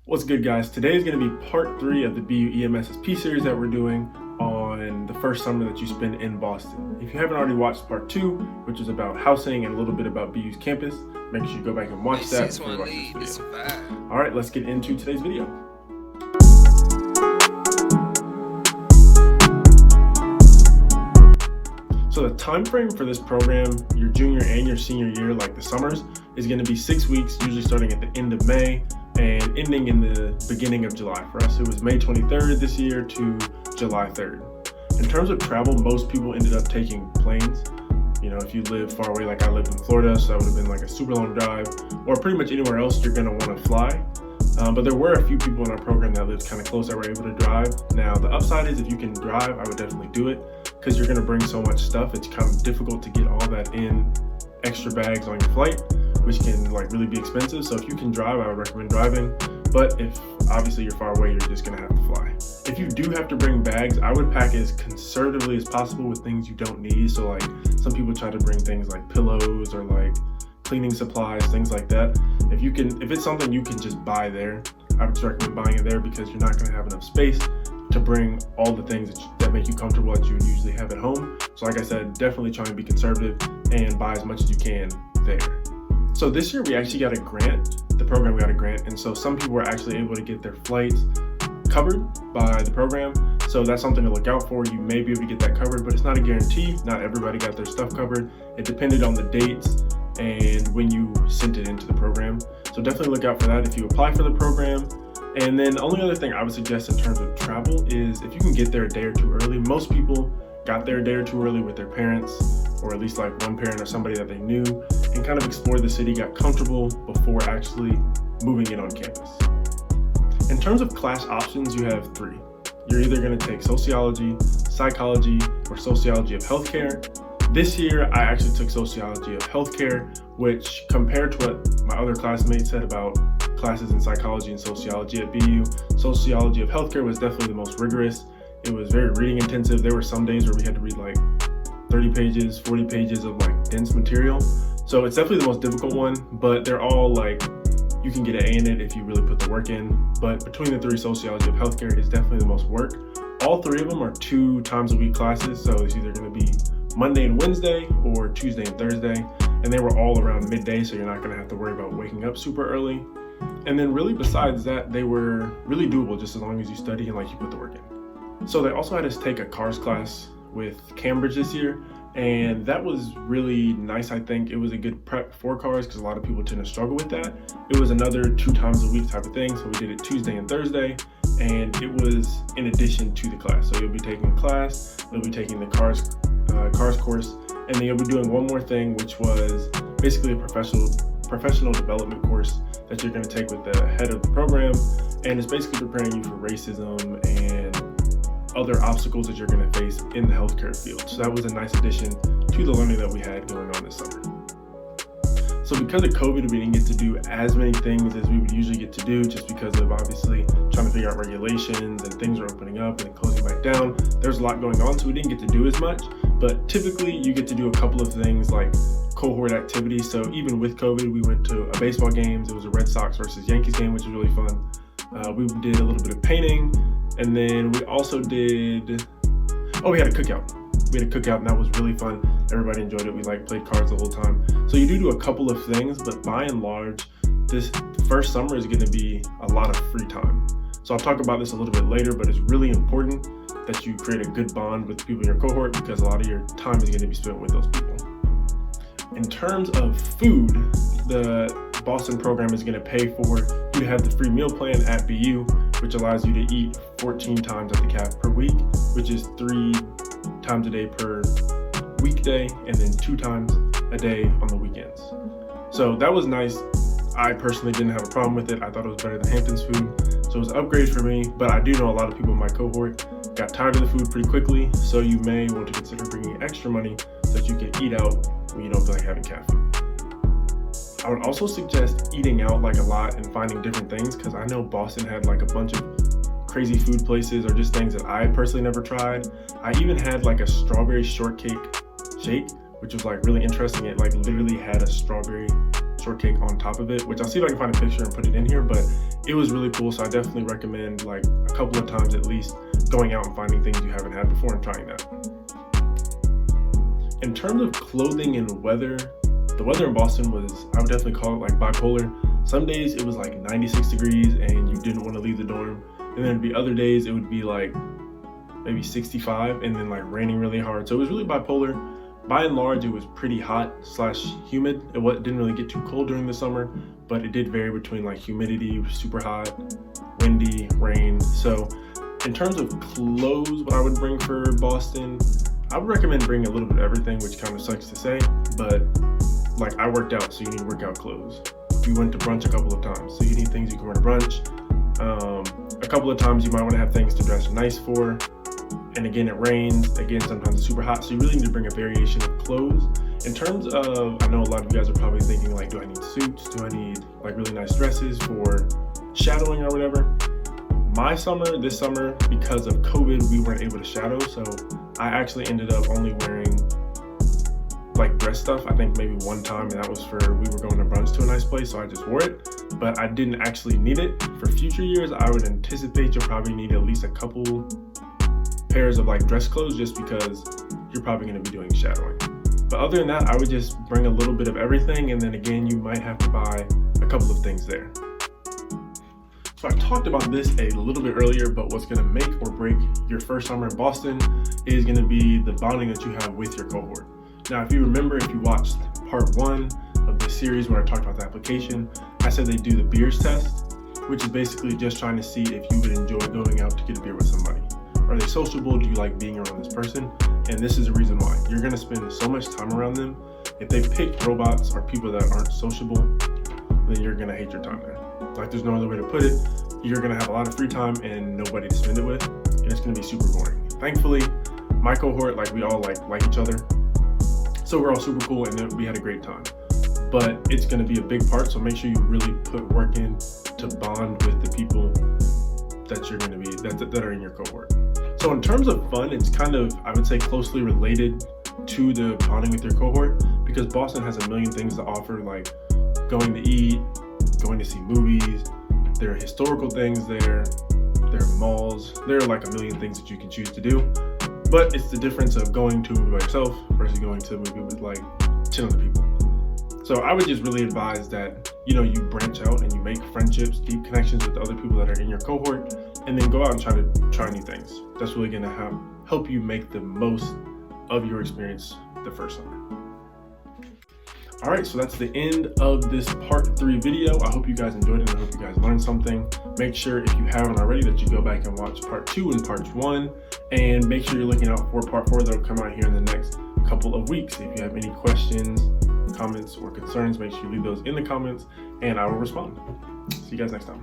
What's good, guys? Today is going to be part 3 of the BU EMSSP series that we're doing on the first summer that you spend in Boston. If you haven't already watched part 2, which is about housing and a little bit about BU's campus, make sure you go back and watch that before you watch this video. All right, let's get into today's video. So the time frame for this program, your junior and your senior year, like the summers, is going to be 6 weeks, usually starting at the end of May and ending in the beginning of July. For us, it was May 23rd this year to July 3rd. In terms of travel, most people ended up taking planes. You know, if you live far away, like I lived in Florida, so that would have been like a super long drive, or pretty much anywhere else you're going to want to fly. But there were a few people in our program that lived kind of close that were able to drive. Now, the upside is if you can drive, I would definitely do it because you're going to bring so much stuff. It's kind of difficult to get all that in extra bags on your flight, which can like really be expensive. So if you can drive, I would recommend driving. But if obviously you're far away, you're just gonna have to fly. If you do have to bring bags, I would pack as conservatively as possible with things you don't need. So like some people try to bring things like pillows or like cleaning supplies, things like that. If it's something you can just buy there, I would just recommend buying it there because you're not gonna have enough space to bring all the things that make you comfortable that you would usually have at home. So like I said, definitely try and be conservative and buy as much as you can there. So this year we actually got a grant, the program got a grant, and so some people were actually able to get their flights covered by the program. So that's something to look out for. You may be able to get that covered, but it's not a guarantee. Not everybody got their stuff covered. It depended on the dates and when you sent it into the program. So definitely look out for that if you apply for the program. And then the only other thing I would suggest in terms of travel is if you can get there a day or two early. Most people got there a day or two early with their parents, or at least like one parent or somebody that they knew, and kind of explored the city, got comfortable before actually moving in on campus. In terms of class options, you have 3. You're either going to take sociology, psychology, or sociology of healthcare. This year, I actually took sociology of healthcare, which compared to what my other classmates said about classes in psychology and sociology at BU, sociology of healthcare was definitely the most rigorous. It was very reading intensive. There were some days where we had to read like 30 pages, 40 pages of like dense material. So it's definitely the most difficult one, but they're all like, you can get an A in it if you really put the work in. But between the 3, sociology of healthcare is definitely the most work. All 3 of them are 2 times a week classes. So it's either gonna be Monday and Wednesday or Tuesday and Thursday. And they were all around midday, so you're not gonna have to worry about waking up super early. And then really besides that, they were really doable just as long as you study and like you put the work in. So they also had us take a cars class with Cambridge this year, and that was really nice. I think it was a good prep for cars because a lot of people tend to struggle with that. It was another 2 times a week type of thing, so we did it Tuesday and Thursday, and it was in addition to the class. So you'll be taking a class, you'll be taking the cars course, and then you'll be doing one more thing, which was basically a professional development course that you're going to take with the head of the program, and it's basically preparing you for racism and other obstacles that you're going to face in the healthcare field. So that was a nice addition to the learning that we had going on this summer. So because of COVID, we didn't get to do as many things as we would usually get to do, just because of obviously trying to figure out regulations and things are opening up and then closing back down. There's a lot going on, so we didn't get to do as much, but typically you get to do a couple of things like cohort activities. So even with COVID, we went to a baseball game. It was a Red Sox versus Yankees game, which was really fun. We did a little bit of painting. And then we also we had a cookout. We had a cookout and that was really fun. Everybody enjoyed it. We played cards the whole time. So you do a couple of things, but by and large, this first summer is gonna be a lot of free time. So I'll talk about this a little bit later, but it's really important that you create a good bond with the people in your cohort because a lot of your time is gonna be spent with those people. In terms of food, the Boston program is gonna pay for you to have the free meal plan at BU, which allows you to eat 14 times at the caf per week, which is 3 times a day per weekday, and then 2 times a day on the weekends. So that was nice. I personally didn't have a problem with it. I thought it was better than Hampton's food. So it was an upgrade for me, but I do know a lot of people in my cohort got tired of the food pretty quickly. So you may want to consider bringing extra money so that you can eat out when you don't feel like having caf food. I would also suggest eating out like a lot and finding different things because I know Boston had like a bunch of crazy food places or just things that I personally never tried. I even had like a strawberry shortcake shake, which was like really interesting. It like literally had a strawberry shortcake on top of it, which I'll see if I can find a picture and put it in here, but it was really cool. So I definitely recommend like a couple of times at least going out and finding things you haven't had before and trying that. In terms of clothing and weather, the weather in Boston was, I would definitely call it like bipolar. Some days it was like 96 degrees and you didn't want to leave the dorm. And then there'd be other days it would be like maybe 65 and then like raining really hard. So it was really bipolar. By and large, it was pretty hot / humid. It didn't really get too cold during the summer, but it did vary between like humidity, super hot, windy, rain. So in terms of clothes, what I would bring for Boston, I would recommend bringing a little bit of everything, which kind of sucks to say, but like I worked out, so you need workout clothes. We went to brunch a couple of times, so you need things you can wear to brunch. A couple of times you might want to have things to dress nice for. And again, it rains. Again, sometimes it's super hot. So you really need to bring a variation of clothes. In terms of, I know a lot of you guys are probably thinking like, do I need suits? Do I need like really nice dresses for shadowing or whatever? This summer, because of COVID, we weren't able to shadow. So I actually ended up only wearing like dress stuff. I think maybe one time, and that was for, we were going to brunch to a nice place. So I just wore it, but I didn't actually need it. For future years, I would anticipate you'll probably need at least a couple pairs of like dress clothes just because you're probably going to be doing shadowing. But other than that, I would just bring a little bit of everything, and then again, you might have to buy a couple of things there. So I talked about this a little bit earlier, but what's going to make or break your first summer in Boston is going to be the bonding that you have with your cohort. Now, if you remember, if you watched part 1 of this series where I talked about the application, I said they do the beers test, which is basically just trying to see if you would enjoy going out to get a beer with somebody. Are they sociable? Do you like being around this person? And this is the reason why. You're going to spend so much time around them. If they pick robots or people that aren't sociable, then you're going to hate your time there. Like, there's no other way to put it. You're going to have a lot of free time and nobody to spend it with, and it's going to be super boring. Thankfully, my cohort, like, we all like each other. So we're all super cool and we had a great time. But it's going to be a big part, so make sure you really put work in to bond with the people that you're going to be, that are in your cohort. So in terms of fun, it's kind of, I would say, closely related to the bonding with your cohort, because Boston has a million things to offer, like going to eat, going to see movies, there are historical things there are malls, there are like a million things that you can choose to do. But it's the difference of going to a movie by yourself versus going to a movie with like 10 other people. So I would just really advise that, you branch out and you make friendships, deep connections with the other people that are in your cohort, and then go out and try new things. That's really going to help you make the most of your experience the first summer. All right, so that's the end of this part 3 video. I hope you guys enjoyed it and I hope you guys learned something. Make sure, if you haven't already, that you go back and watch part 2 and part 1, and make sure you're looking out for part 4 that'll come out here in the next couple of weeks. If you have any questions, comments, or concerns, make sure you leave those in the comments and I will respond. See you guys next time.